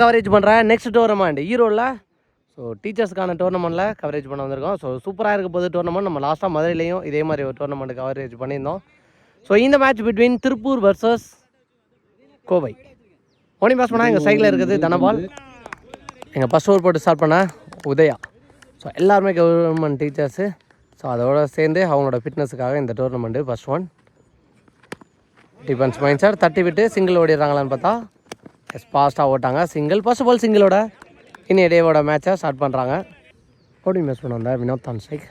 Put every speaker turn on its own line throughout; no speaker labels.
Coverage பண்ணுறேன் next tournament ஈரோடில். So டீச்சர்ஸ்க்கான டோர்னமெண்ட்டில் coverage பண்ண வந்திருக்கோம். ஸோ சூப்பராக இருக்க போது டோர்னமெண்ட். நம்ம லாஸ்ட்டாக மதுரையிலையும் இதே மாதிரி ஒரு டோர்னமெண்ட் கவரேஜ் பண்ணியிருந்தோம். ஸோ இந்த match between Tiruppur versus Kovai. ஓனி பேஸ் பண்ணால் எங்கள் சைடில் இருக்குது தனபால். எங்கள் ஃபஸ்ட் ஓவர் போட்டு ஸ்டார்ட் பண்ண உதயா. ஸோ எல்லாருமே கவர்மெண்ட் டீச்சர்ஸு. ஸோ அதோட சேர்ந்து அவங்களோட ஃபிட்னஸுக்காக இந்த tournament first one. Defence mind sir தட்டி விட்டு சிங்கிள் ஓடிடுறாங்களான்னு பார்த்தா ஃபாஸ்ட்டாக ஓட்டாங்க. சிங்கிள் ஃபர்ஸ்ட் பால் சிங்கிளோட இன்னி டேவோட மேட்சை ஸ்டார்ட் பண்ணுறாங்க. ஓடி மேட்ச் பண்ண வந்தார் வினோத் தான் ஸ்ட்ரைக்.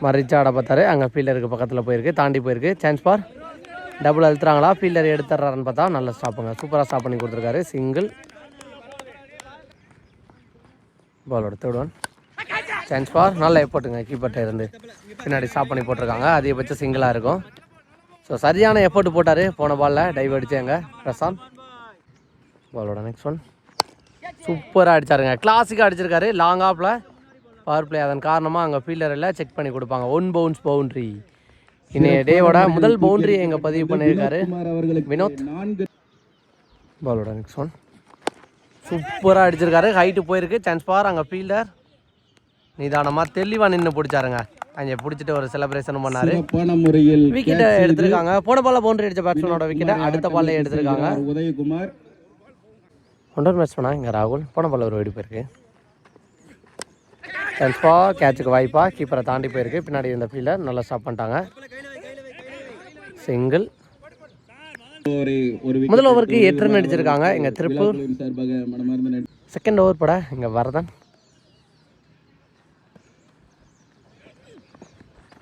மறிச்சா ஆட பார்த்தாரு. அங்கே ஃபீல்டருக்கு பக்கத்தில் போயிருக்கு, தாண்டி போயிருக்கு. சான்ஸ் பார் டபுள் அழுத்துறாங்களா, ஃபீல்டர் எடுத்துறாருன்னு பார்த்தா நல்லா ஸ்டாப்புங்க. சூப்பராக ஸ்டாப் பண்ணி கொடுத்துருக்காரு. சிங்கிள் பாலோட தேர்ட் ஒன். சான்ஸ் பார் நல்ல எஃபர்ட்டுங்க. கீப்பர்ட்ட இருந்து பின்னாடி ஸ்டாப் பண்ணி போட்டிருக்காங்க. அதிகபட்சம் சிங்கிளாக இருக்கும். ஸோ சரியான எஃபர்ட் போட்டார் போன பாலில். டைவ் அடிச்சு எங்க பிரசாந்த். பாலோட நெக்ஸ்ட் ஒன் சூப்பராக அடித்தாருங்க. கிளாசிக்காக அடிச்சிருக்காரு. லாங் ஆஃபில் பவர் பிளே. அதன் காரணமாக அங்கே ஃபீல்டர் எல்லாம் செக் பண்ணி கொடுப்பாங்க. 1 பவுன்ஸ் பவுண்ட்ரி. இன்னைய டேவோட முதல் பவுண்ட்ரி எங்கே பதிவு பண்ணியிருக்காரு வினோத். பாலோட நெக்ஸ்ட் ஒன் சூப்பராக அடிச்சிருக்காரு. ஹைட்டு போயிருக்கு. சான்ஸ் பார் அங்கே ஃபீல்டர் நிதானமாக தெளிவாக நின்று பிடிச்சாருங்க. அங்கே பிடிச்சிட்டு ஒரு செலிப்ரேஷன் பண்ணார். விக்கெட்டை எடுத்திருக்காங்க. போன பாலில் பவுண்டரி அடித்த பேட்ஸ்மேனோட விக்கெட்டை அடுத்த பால்ல எடுத்திருக்காங்க. உதயகுமார் ஒன்றரை மேட்ச் பண்ணா இங்கே ராகுல். போன பால் ஒரு வெடி போயிருக்கு. சான்ஸ்பா கேட்சுக்கு வாய்ப்பா. கீப்பரை தாண்டி போயிருக்கு. பின்னாடி இந்த ஃபீல்டர் நல்லா ஸ்டாப் பண்ணிட்டாங்க. சிங்கிள். முதல் ஓவருக்கு 8 ரன் அடிச்சிருக்காங்க இங்கே திருப்பூர். செகண்ட் ஓவர் பட இங்கே Varadhan.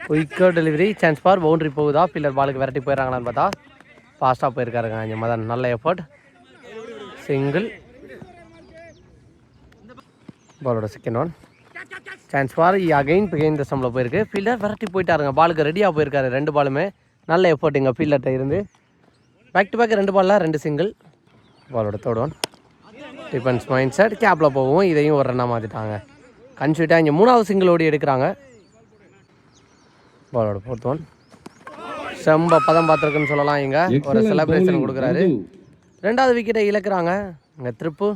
Quicker delivery. Chance for boundary போகுதா, ஃபீல்டர் பாலுக்கு விரட்டி போயிடறாங்களான்னு பார்த்தா ஃபாஸ்ட்டாக போயிருக்காருங்க இங்கே மதன். நல்ல எஃபர்ட். சிங்கிள். பாலோட second one. Chance for again இந்த சம்மில் போயிருக்கு. ஃபீல்டர் விரட்டி போயிட்டாருங்க. பாலுக்கு ரெடியாக போயிருக்காரு. 2 பாலுமே நல்ல எஃபர்ட் இங்கே ஃபீல்டர்கிட்ட இருந்து. பேக் டு பேக் 2 பாலில் 2 சிங்கிள். பாலோட third one. Defence mind set கேப்பில் போகும். இதையும் ஒரு ரன்னாக மாற்றிட்டாங்க. கன்ஃபியூட்டாக இங்கே 3வது சிங்கிள் ஓடி எடுக்கிறாங்க. பாலோட ஃபோர்த் ஒன். செம்ப பதம் பார்த்துருக்குன்னு சொல்லலாம். இங்கே ஒரு செலிப்ரேஷன் கொடுக்குறாரு. 2வது விக்கெட்டை இழக்கிறாங்க இங்கே திருப்பு.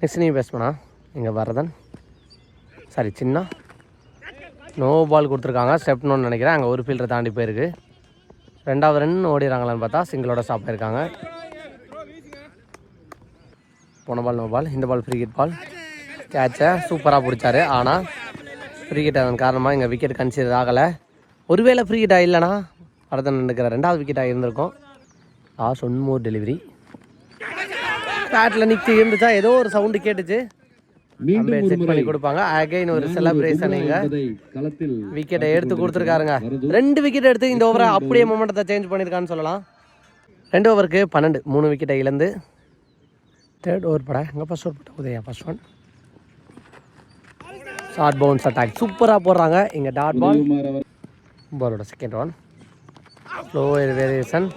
நெக்ஸ்ட் நீ பேட்ஸ்மேனா இங்கே வரதன். சாரி சின்ன நோ பால் கொடுத்துருக்காங்க. ஸ்டெப்னு நினைக்கிறேன். அங்கே ஒரு ஃபீல்டரை தாண்டி போயிருக்கு. 2வது ரன் ஓடிறாங்களான்னு பார்த்தா சிங்கிளோட ஸ்டாப் ஆயிருக்காங்க. போன பால் நோ பால். இந்த பால் ஃப்ரீ ஹிட் பால். கேட்சை சூப்பராக பிடிச்சாரு. ஆனால் ஃப்ரீ ஹிட் அதன் காரணமாக இங்கே விக்கெட் கன்சிடர் ஆகலை. ஒருவேளை ஃப்ரீ ஹிட் இல்லைனா வரதன் நினைக்கிற 2வது விக்கெட்டாக இருந்திருக்கும். One more delivery. பேட்டில் நிற்க இருந்துச்சா ஏதோ ஒரு சவுண்டு கேட்டுச்சு. செக் பண்ணி கொடுப்பாங்க. அகைன் ஒரு செலிப்ரேஷன். இங்கே விக்கெட்டை எடுத்து கொடுத்துருக்காருங்க. 2 விக்கெட் எடுத்து இந்த ஓவரை அப்படியே மொமெண்டத்தை சேஞ்ச் பண்ணியிருக்கான்னு சொல்லலாம். 2 ஓவருக்கு 12 3 விக்கெட்டை இழந்து. தேர்ட் ஓவர் பட இங்கே ஃபர்ஸ்ட் ஓவர் போட்ட Udaya first one. Short bounce attack சூப்பராக போடுறாங்க இங்கே டாட் பால். பாலோட செகண்ட் ஒன். Slow variation.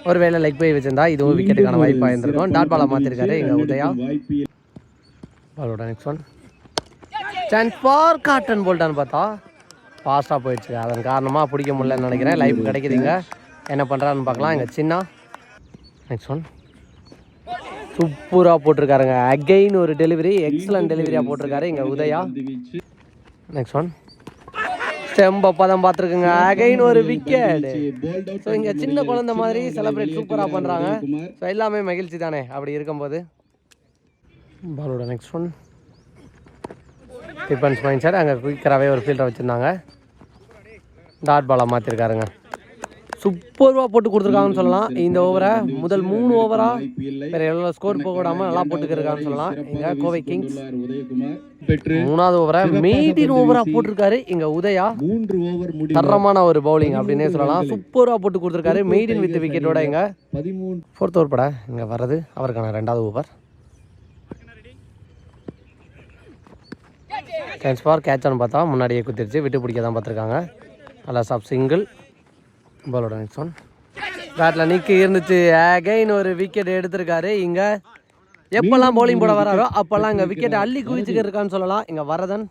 ஒருவேளை லெக் போய் வச்சிருந்தா இதுவும் விக்கெட்டுக்கான வாய்ப்பாக இருந்திருக்கும். டாட் பாலை மாற்றிருக்காரு இங்கே உதயா. பாலோட next one. Chance for caught and போல்டான்னு பார்த்தா ஃபாஸ்ட்டாக போயிடுச்சு. அதன் காரணமாக பிடிக்க முடியலன்னு நினைக்கிறேன். லைஃப் கிடைக்குதுங்க. என்ன பண்ணுறான்னு பார்க்கலாம். இங்கே சின்ன நெக்ஸ்ட் ஒன் சூப்பராக போட்டிருக்காருங்க. அகைன் ஒரு டெலிவரி. எக்ஸலன்ட் டெலிவரியாக போட்டிருக்காரு இங்கே உதயா. நெக்ஸ்ட் ஒன் செம்ப பதம் பார்த்துருக்குங்க. அகைன் ஒரு விக்கெட். ஸோ இங்கே சின்ன குழந்தை மாதிரி செலிப்ரேட் சூப்பராக பண்ணுறாங்க. ஸோ எல்லாமே மகிழ்ச்சி தானே அப்படி இருக்கும்போது. பாலோட next one. Defence mind set அங்கே குயிக்கராகவே ஒரு ஃபீல்டரை வச்சுருந்தாங்க. டாட் பாலாக மாற்றிருக்காருங்க. சூப்பராக போட்டு கொடுத்துருக்காங்கன்னு சொல்லலாம். இந்த ஓவரை முதல் 3 ஓவராக வேறு எவ்வளோ ஸ்கோர் போடாமல் நல்லா போட்டுக்கிருக்கான்னு சொல்லலாம். இங்கே கோவை கிங்ஸ் 3வது ஓவரை மெய்டின் ஓவராக போட்டிருக்காரு இங்கே உதயா. தரமான ஒரு பவுலிங் அப்படின்னே சொல்லலாம். சூப்பராக போட்டு கொடுத்துருக்காரு மெய்டின் வித் விக்கெட்டோட. இங்கே 4th ஓவர் பட இங்கே வர்றது அவருக்கான 2வது ஓவர். சான்ஸ் ஃபார் கேட்சான்னு பார்த்தா முன்னாடியே குத்திருச்சு. விட்டு பிடிக்க தான் பார்த்துருக்காங்க. நல்லா சாப் சிங்கிள். பாலோட நெக்ஸ்ட் ஒன். பேட்டில் நிற்க இருந்துச்சு. அகைன் ஒரு விக்கெட் எடுத்திருக்காரு இங்கே. எப்பெல்லாம் பவுலிங் போட வராரோ அப்போல்லாம் இங்கே விக்கெட்டை அள்ளி குவிச்சுக்க இருக்கான்னு சொல்லலாம் இங்கே வரதன்.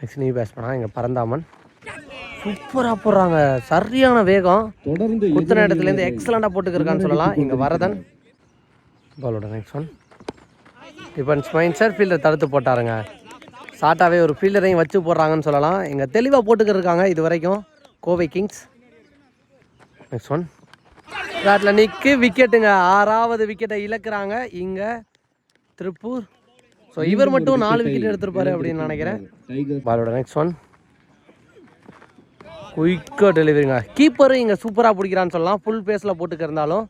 நெக்ஸ்ட் நீ பேட்ஸ்மேனா இங்கே பரந்தாமன். சூப்பராக போடுறாங்க, சரியான வேகம். குத்துன இடத்துலேருந்து எக்ஸலண்ட்டாக போட்டுக்கிருக்கான்னு சொல்லலாம் இங்கே வரதன். பாலோட next one defence mind sir fielder தடுத்து போட்டாருங்க. ஷார்ட்டாகவே ஒரு ஃபீல்டரையும் வச்சு போடுறாங்கன்னு சொல்லலாம். இங்கே தெளிவாக போட்டுக்கிருக்காங்க இது வரைக்கும் கோவை கிங்ஸ். நெக்ஸ்ட் ஒன் பேட்டில் நிற்கு விக்கெட்டுங்க, 6வது விக்கெட்டை இழக்கிறாங்க இங்கே திருப்பூர். ஸோ இவர் மட்டும் 4 விக்கெட் எடுத்திருப்பாரு அப்படின்னு நினைக்கிறேன். பாலோட நெக்ஸ்ட் ஒன் குயிக்காக டெலிவரிங்க. கீப்பரும் இங்கே சூப்பராக பிடிக்கிறான்னு சொல்லலாம், ஃபுல் பேஸில் போட்டுக்கிருந்தாலும்.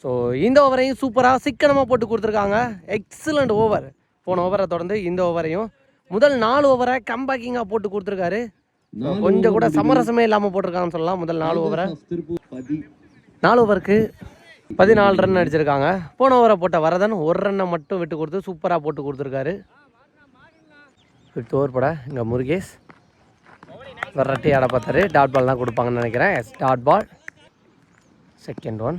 ஸோ இந்த ஓவரையும் சூப்பராக சிக்கனமாக போட்டு கொடுத்துருக்காங்க. Excellent over. போன ஓவரை தொடர்ந்து இந்த ஓவரையும் முதல் 4 ஓவரை கம்பேக்கிங்காக போட்டு கொடுத்துருக்காரு. கொஞ்சம் கூட சமரசமே இல்லாமல் போட்டிருக்காங்கன்னு சொல்லலாம். முதல் 4 ஓவரை 4 ஓவருக்கு 14 ரன் அடிச்சிருக்காங்க. போன ஓவரை போட்ட வரதன் 1 ரன்னை மட்டும் விட்டு கொடுத்து சூப்பராக போட்டு கொடுத்துருக்காரு. 5th ஓவர் போட இங்கே முருகேஷ் வெரைட்டி ஆட பார்த்தாரு. டாட் பால் தான் கொடுப்பாங்கன்னு நினைக்கிறேன். Dot ball. Second one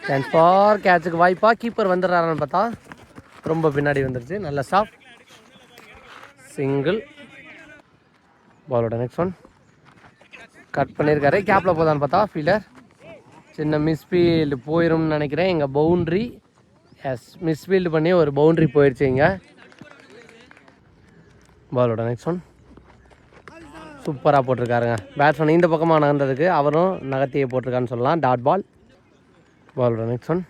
chance for கேட்சுக்கு வாய்ப்பா. கீப்பர் வந்துடுறாருன்னு பார்த்தா ரொம்ப பின்னாடி வந்துருச்சு. நல்ல ஸ்டாப். சிங்கிள். பாலோட நெக்ஸ்ட் ஒன் கட் பண்ணியிருக்காரு. கேப்பில் போதான்னு பார்த்தா ஃபீல்டர் சின்ன மிஸ்ஃபீல்டு போயிடும்னு நினைக்கிறேன். இங்கே பவுண்ட்ரி. எஸ், மிஸ்ஃபீல்டு பண்ணி ஒரு பவுண்ட்ரி போயிடுச்சு இங்கே. பாலோட நெக்ஸ்ட் ஒன் சூப்பராக போட்டிருக்காருங்க. பேட்ஸ்மேன் இந்த பக்கமாக நகர்ந்ததுக்கு அவரும் நகர்த்தியே போட்டிருக்கான்னு சொல்லலாம். Dot ball. பாலோட நெக்ஸ்ட் ஒன்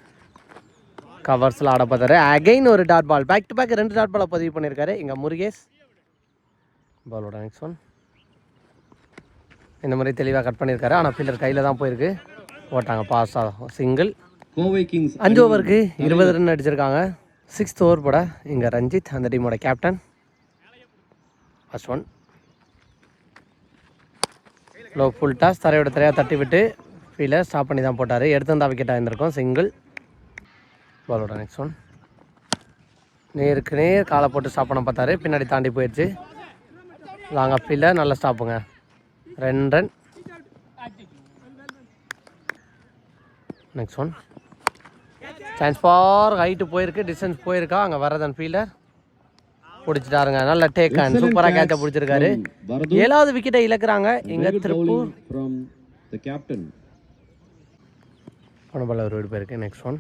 கவர்ஸில் ஆட பார்த்தாரு. அகைன் ஒரு dot ball. Back to back 2 dot பாலை பதிவு பண்ணியிருக்காரு இங்கே முருகேஷ். பாலோட நெக்ஸ்ட் ஒன் இந்த மாதிரி தெளிவாக கட் பண்ணியிருக்காரு. ஆனால் ஃபீல்டர் கையில் தான் போயிருக்கு. போட்டாங்க பாஸாக. சிங்கிள். கோவை கிங்ஸ் 5 ஓவருக்கு 20 ரன் அடிச்சிருக்காங்க. 6th ஓவர் போட இங்கே ரஞ்சித் அந்த டீமோட captain. First one low full toss தரையோட தரையாக தட்டி விட்டு ஃபீல்டர் ஸ்டாப் பண்ணி தான் போட்டார். எடுத்திருந்தா விக்கெட்டாக இருந்திருக்கும். சிங்கிள். பாலோட நெக்ஸ்ட் ஒன் நேருக்கு நேர் காலை போட்டு ஸ்டாப் பண்ண பார்த்தாரு. பின்னாடி தாண்டி போயிடுச்சு. லாங் ஆஃப் ஃபீல்டர் நல்ல ஸ்டாப்புங்க. 2 run. Next one chance for height போயிருக்கு, டிஸ்டன்ஸ் போயிருக்கா. அங்கே வரதன் ஃபீல்டர் பிடிச்சிட்டாருங்க. நல்ல டேக் அண்ட் சூப்பராக கேட்சை பிடிச்சிருக்காரு. 7வது விக்கெட்டை இழக்கிறாங்க இங்கே திருப்பூர். போன பால் ஒரு வீடு போயிருக்கு. நெக்ஸ்ட் ஒன்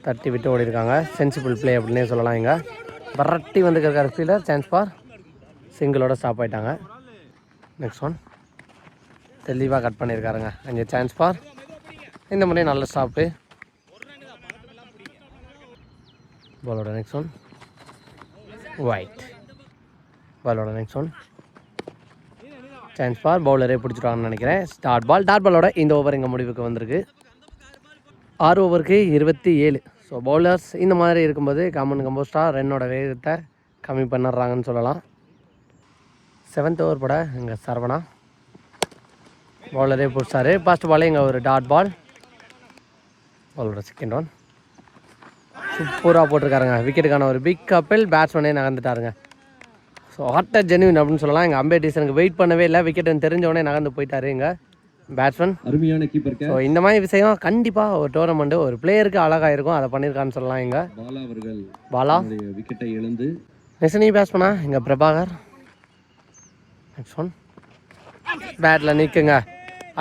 தட்டி விட்டு ஓடி இருக்காங்க. சென்சிபிள் பிளே அப்படின்னே சொல்லலாம். இங்கே வரட்டி வந்துருக்காரு ஃபீல்டர். சான்ஸ் ஃபார் சிங்கிளோட ஸ்டாப் ஆகிட்டாங்க. நெக்ஸ்ட் ஒன் தெளிவாக கட் பண்ணியிருக்காருங்க. அங்கே சான்ஸ் ஃபார் இந்த மாதிரி நல்ல ஸ்டாப்பு. பாலோட நெக்ஸ்ட் ஒன் ஒயிட். பாலோட நெக்ஸ்ட் ஒன் சான்ஸ் ஃபார் பவுலரே பிடிச்சிருவாங்கன்னு நினைக்கிறேன். டாட் பால். டாட் பாலோட இந்த ஓவர் இங்கே முடிவுக்கு வந்திருக்கு. 6 ஓவருக்கு 27. ஸோ பவுலர்ஸ் இந்த மாதிரி இருக்கும்போது கம்போஸ்டாக ரன்னோட வேகத்தை கம்மி பண்ணிடுறாங்கன்னு சொல்லலாம். 7th ஓவர் போட இங்கே சரவணா பவுலரே பிடிச்சாரு. ஃபர்ஸ்ட் பாலே இங்கே ஒரு டாட் பால். பாலோட செகண்ட் ஒன் சூப்பராக போட்டிருக்காருங்க. விக்கெட்டுக்கான ஒரு பிக் கப்பில் பேட்ஸ்மேனே நகர்ந்துட்டாருங்க. ஸோ ஹாட் ஜென்யூன் அப்படின்னு சொல்லலாம். எங்கள் அம்பே டீசனுக்கு வெயிட் பண்ணவே இல்லை. விக்கெட்டுன்னு தெரிஞ்சவொடனே நகர்ந்து போயிட்டாரு எங்கள் பேட்ஸ்மேன். அருமையான கீப்பர். ஸோ இந்த மாதிரி விஷயம் கண்டிப்பாக ஒரு டோர்னமெண்ட்டு ஒரு பிளேயருக்கு அழகாக இருக்கும். அதை பண்ணியிருக்கான்னு சொல்லலாம். இங்கே பாலா விக்கெட்டை எழுந்து நெசனி பேட்ஸ்மேனா இங்கே பிரபாகர். நெக்ஸ்ட் ஒன் பேட்டில் நிற்குங்க.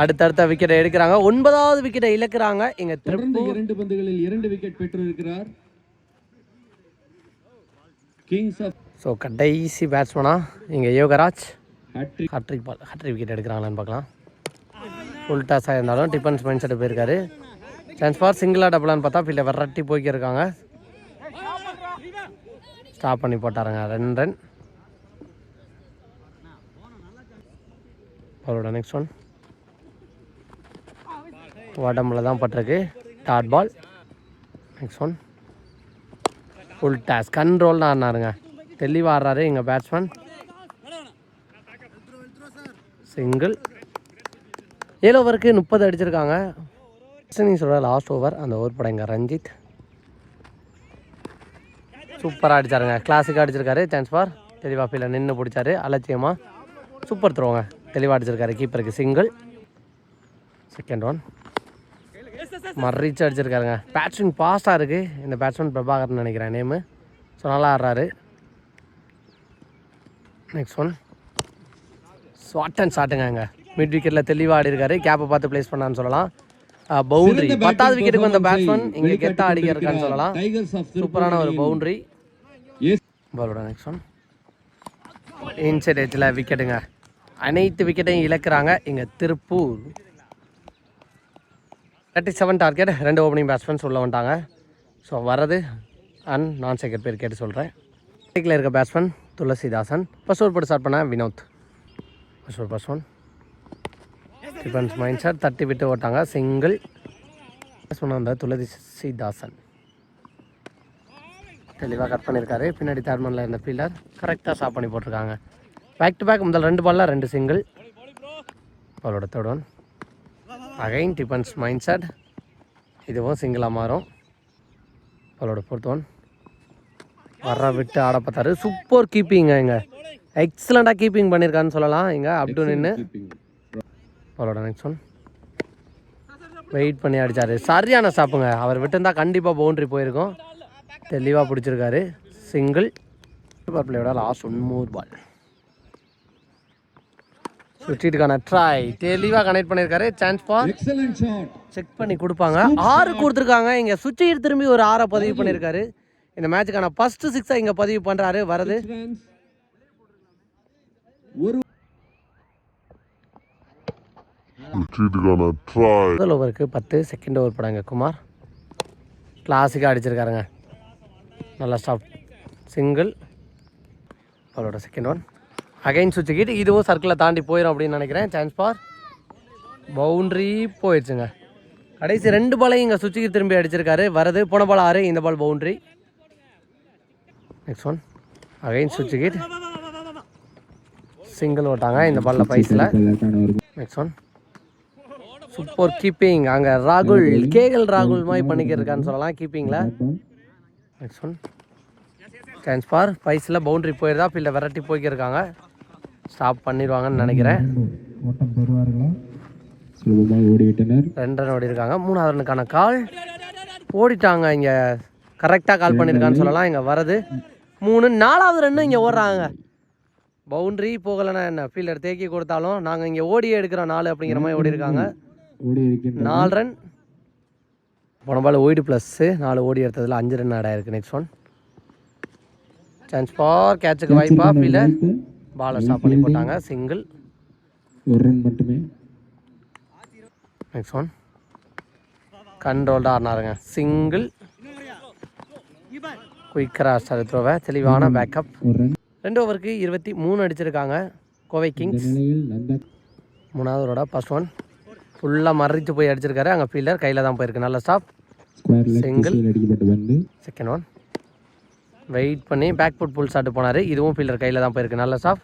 அடுத்தடுத்த விக்கெட்டை எடுக்கிறாங்க. 9வது விக்கெட்டை இழக்கிறாங்க இங்கே திருப்பூர். 2 பந்துகளில் 2 விக்கெட் பெற்றிருக்கிறார் கிங்ஸ். ஸோ கடைசி பேட்ஸ்மேனா இங்கே Yogaraj. Hattrick ball. Hattrick wicket எடுக்கிறாங்களான்னு பார்க்கலாம். ஃபுல் டாஸாக இருந்தாலும் டிஃபென்ஸ் மைண்ட் செட்டு போயிருக்காரு. சான்ஸ் ஃபார் சிங்கிளாக டபுளான்னு பார்த்தா ஃபீல்டர் வரட்டி போய்க்கிருக்காங்க. ஸ்டாப் பண்ணி போட்டாருங்க. 2 ரன். அவரோட நெக்ஸ்ட் ஒன் உடம்புல தான் பட்டிருக்கு. Dot ball. Next one full toss. Control தான் ஆடினாருங்க. தெளிவாக ஆடுறாரு எங்கள் பேட்ஸ்மேன். சிங்கிள். 7 ஓவருக்கு 30 அடிச்சிருக்காங்க. சொல்கிற லாஸ்ட் ஓவர் அந்த ஓவர் படம் இங்கே ரஞ்சித் சூப்பராக அடித்தாருங்க. கிளாஸிக்காக அடிச்சிருக்காரு. சான்ஸ் ஃபார் தெளிவாக ஃபீல்டர் நின்று பிடிச்சாரு அலட்சியமாக. சூப்பர் த்ரோங்க. தெளிவாக அடிச்சிருக்காரு. கீப்பருக்கு சிங்கிள். செகண்ட் ஒன் மறிச்சு அடிச்சிருக்காருங்க. பேட்ஸ்மேன் ஃபாஸ்ட்டாக இருக்குது. இந்த பேட்ஸ்மேன் பிரபாகர்னு நினைக்கிறேன் நேமு. ஸோ நல்லா ஆடுறாரு. நெக்ஸ்ட் ஒன் ஷார்ட் அண்ட் ஷாட்டுங்க இங்கே மிட் விக்கெட்டில் தெளிவாக ஆடி இருக்காரு. கேப்பை பார்த்து ப்ளேஸ் பண்ணான்னு சொல்லலாம். பவுண்டரி 10வது விக்கெட்டுக்கு வந்த பேட்ஸ்மேன் இங்கே கெத்தாக அடிக்க இருக்கான்னு சொல்லலாம். சூப்பரான ஒரு பவுண்டரி. பாலோட நெக்ஸ்ட் ஒன் இன்சைட் எட்ஜில் விக்கெட்டுங்க. அனைத்து விக்கெட்டையும் இழக்கிறாங்க இங்கே திருப்பூர். 37 டார்கெட். 2 ஓப்பனிங் பேட்ஸ்மேன்ஸ் உள்ள வந்துட்டாங்க. ஸோ வரது அண்ட் நான் செகண்ட் பேர் கேட்டு சொல்கிறேன். டேக்கில் இருக்க பேட்ஸ்மேன் துளசிதாசன். ஃபர்ஸ்ட் ஓவர் போட்டு ஸ்டார்ட் பண்ண Vinod. First one defence mind set தட்டி விட்டு ஓட்டாங்க. சிங்கிள் சொன்ன அந்த துளசிதாசன் தெளிவாக கட் பண்ணியிருக்காரு. பின்னாடி தேர்மனில் இருந்த ஃபீல்டர் கரெக்டாக ஸ்டாப் பண்ணி போட்டிருக்காங்க. பேக் டு பேக் முதல் 2 பாலில் 2 சிங்கிள். பாலோட third one again defence mind set. இதுவும் சிங்கிளாக மாறும். பாலோட ஃபோர்த் ஒன் வர விட்டு ஆட பார்த்தாரு. சூப்பர் கீப்பிங்க இங்கே. எக்ஸலண்ட்டாக கீப்பிங் பண்ணியிருக்கான்னு சொல்லலாம் இங்கே அப் டு நின்று. பாலோட நெக்ஸ்ட் ஒன் வெயிட் பண்ணி அடித்தார். சரியான ஸ்டாப்புங்க. அவர் விட்டுருந்தா கண்டிப்பாக பவுண்ட்ரி போயிருக்கும். தெளிவாக பிடிச்சிருக்காரு. சிங்கிள். சூப்பர் பிளேயோட லாஸ்ட் 1 பால். சுவிட்சுக்கான ட்ரை தெளிவாக கனெக்ட் பண்ணியிருக்காரு. சான்ஸ் ஃபார் செக் பண்ணி கொடுப்பாங்க. 6 கொடுத்துருக்காங்க. இங்கே சுவிட்சு திரும்பி ஒரு 6 பதிவு பண்ணியிருக்காரு. இந்த மேட்சுக்கான ஃபர்ஸ்ட் 6 இங்கே பதிவு பண்ணுறாரு. வருது முதல் ஓவருக்கு 10. செகண்ட் ஓவர் போடாங்க குமார். கிளாசிக்காக அடிச்சிருக்காருங்க. நல்லா ஸ்டாப். சிங்கிள். அவளோட செகண்ட் ஒன் அகைன் சுவிட்ச் கிட். இதுவும் சர்க்கிளை தாண்டி போயிடும் அப்படின்னு நினைக்கிறேன். சான்ஸ் ஃபார் பவுண்ட்ரி போயிடுச்சுங்க. கடைசி 2 பாலையும் இங்கே சுவிட்சுக்கு திரும்பி அடிச்சிருக்காரு. வரது போன பால் 6. இந்த பால் பவுண்ட்ரி. நெக்ஸ்ட் ஒன் அகைன் சுவிட்ச் கிட். சிங்கிள் ஓட்டாங்க இந்த பாலில் பைஸில். Next one super keeping. அங்கே ராகுல் ராகுல் மாதிரி பண்ணிக்கிருக்கான்னு சொல்லலாம் கீப்பிங்கில். Next one chance for பைஸில் boundary போயிருந்தா ஃபீல்டை விரட்டி போய்க்கிருக்காங்க. ஸ்டாப் பண்ணிடுவாங்கன்னு நினைக்கிறேன். 2 ரன் ஓடி இருக்காங்க. 3வது ரனுக்கான கால் ஓடிட்டாங்க. இங்கே கரெக்டாக கால் பண்ணியிருக்கான்னு சொல்லலாம். இங்கே வரது 3. 4வது ரன்னு இங்கே ஓடுறாங்க. பவுண்ட்ரி போகலைன்னா என்ன ஃபீல்டர் தேக்கி கொடுத்தாலும் நாங்கள் இங்கே ஓடியே எடுக்கிறோம் 4 அப்படிங்கிற மாதிரி ஓடி இருக்காங்க. 4 ரன். போன பால் ஓய்டு +. 4 ஓடி எடுத்ததில் 5 ரன் ஆட் ஆயிருக்கு. நெக்ஸ்ட் ஒன் சான்ஸ் ஃபார் கேட்சுக்கு வாய்ப்பா ஃபீல்டர் பாலை ஸ்டாப் பண்ணி போட்டாங்க. சிங்கிள்.
1 ரன் மட்டுமே.
நெக்ஸ்ட் ஒன் கண்ட்ரோல்டாக ஆடினாருங்க. சிங்கிள். குயிக்கராக ஸ்டார் த்ரோவை தெளிவான பேக்கப். 2 ஓவருக்கு 23 அடிச்சிருக்காங்க கோவை கிங்ஸ். 3வது ஓவரோட ஃபர்ஸ்ட் ஒன் ஃபுல்லாக மறைச்சு போய் அடிச்சிருக்காரு. அங்கே ஃபீல்டர் கையில் தான் போயிருக்கு. நல்ல stop. Single. Second one wait பண்ணி பேக் ஃபுட் புல் ஷாட் போனார். இதுவும் ஃபீல்டர் கையில் தான் போயிருக்கு. நல்ல ஸ்டாப்.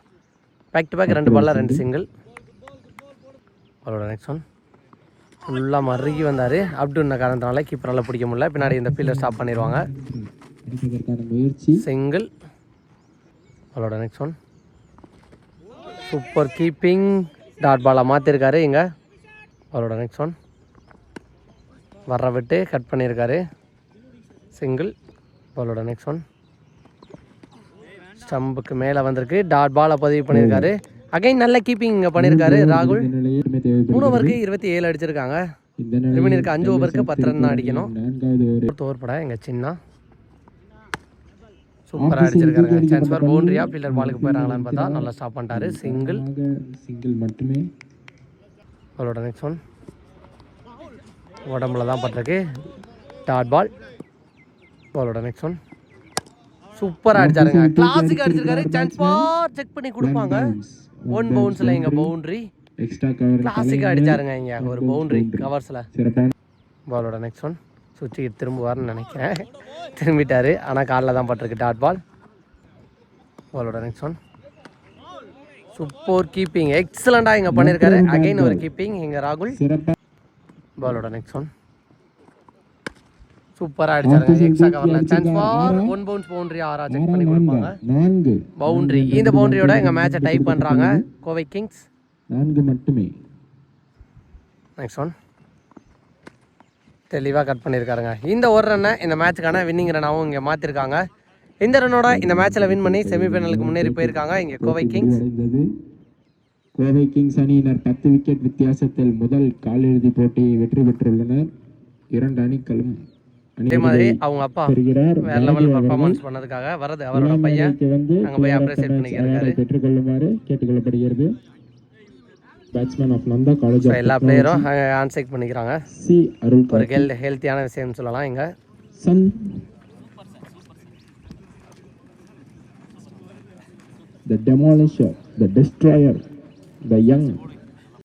பேக் டு பேக் 2 பாலில் 2 சிங்கிள். அவரோட நெக்ஸ்ட் ஒன் ஃபுல்லாக மறுகி வந்தார். அப்டுன்ன காரணத்தினால கீப்பரால் பிடிக்க முடியல. பின்னாடி இந்த ஃபீல்டர் ஸ்டாப் பண்ணிடுவாங்க. சிங்கிள். அவரோட next one super keeping. Dot பாலாக மாற்றிருக்காரு இங்கே. அவரோட நெக்ஸ்ட் ஒன் வர விட்டு கட் பண்ணியிருக்காரு. சிங்கிள். அவரோட நெக்ஸ்ட் ஒன் ஸ்டம்புக்கு மேலே வந்திருக்கு. டாட் பாலை பதிவு பண்ணியிருக்காரு. அகைன் நல்ல கீப்பிங் இங்கே பண்ணியிருக்காரு ராகுல். 3 ஓவருக்கு 27 அடிச்சிருக்காங்க. ரிமைன் இருக்க 5 ஓவருக்கு 10 ரன் தான் அடிக்கணும். 4th ஓவர் பட எங்கள் சின்ன சூப்பராக அடிச்சிருக்காங்க. சான்ஸ் ஃபார் பவுண்டரியா ஃபீல்டர் பாலுக்கு போயிடறாங்களான்னு பார்த்தா நல்லா ஸ்டாப் பண்ணிட்டாரு. சிங்கிள்.
மட்டுமே.
அவரோட நெக்ஸ்ட் ஒன் உடம்புல தான் பட்டிருக்கு. Dot ball. பாலோட நெக்ஸ்ட் ஒன் சூப்பராக அடிச்சாருங்க. கிளாசிக் அடிச்சிருக்காரு. சான்ஸ் ஃபார் செக் பண்ணி கொடுப்பாங்க. 1 பவுன்ஸில் இங்கே பவுண்ட்ரி. கிளாசிக்காக அடிச்சாருங்க இங்கே ஒரு பவுண்ட்ரி கவர்ஸில். பாலோட நெக்ஸ்ட் ஒன் சுவிட்சு திரும்புவார்னு நினைக்கிறேன். திரும்பிட்டார். ஆனால் காலில் தான் பட்டிருக்கு. Dot ball. பாலோட நெக்ஸ்ட் ஒன் சூப்பர் கீப்பிங். எக்ஸலண்ட்டாக இங்கே பண்ணியிருக்காரு. அகைன் ஒரு கீப்பிங் இங்கே ராகுல். பாலோட நெக்ஸ்ட் ஒன் சூப்பராக அடிச்சாருங்க. எக்ஸ்ட்ரா கவரில். Chance for 1 bounce boundary 6 check பண்ணி கொடுப்பாங்க. பவுண்ட்ரி. இந்த பவுண்ட்ரியோட எங்கள் மேட்சை டைப் பண்ணுறாங்க கோவை கிங்ஸ்.
4 மட்டுமே.
நெக்ஸ்ட் ஒன் தெளிவாக கட் பண்ணியிருக்காருங்க. இந்த ஒரு ரன்னை இந்த மேட்சுக்கான வின்னிங் ரன்னாகவும் இங்கே மாற்றிருக்காங்க. இந்த ரன்னோட இந்த மேட்ச்சில் வின் பண்ணி செமிஃபைனலுக்கு முன்னேறி போயிருக்காங்க இங்கே கோவை கிங்ஸ்.
கோவை கிங்ஸ் அணியினர் 10 விக்கெட் வித்தியாசத்தில் முதல் காலிறுதி போட்டியை வெற்றி பெற்றுள்ளனர். 2 அணிகளும்
அதே மாதிரி அவங்க அப்பா
பெறுகிறார்.
வேற லெவல் பர்ஃபார்மன்ஸ் பண்ணதுக்காக வரது அவரோட பையன்
வந்து
அங்கே போய் அப்ரிசியேட் பண்ணிக்கிறாரு.
பெற்றுக்கொள்ளுமாறு கேட்டுக்கொள்ளப்படுகிறது. Batsman of Nanda college
so எல்லா பிளேயரும் ஆன்சைட் பண்ணிக்கிறாங்க.
சி அருள்
ஒரு ஹெல்த்தியான விஷயம்னு சொல்லலாம். இங்கே
Sun the demolisher, the destroyer, the young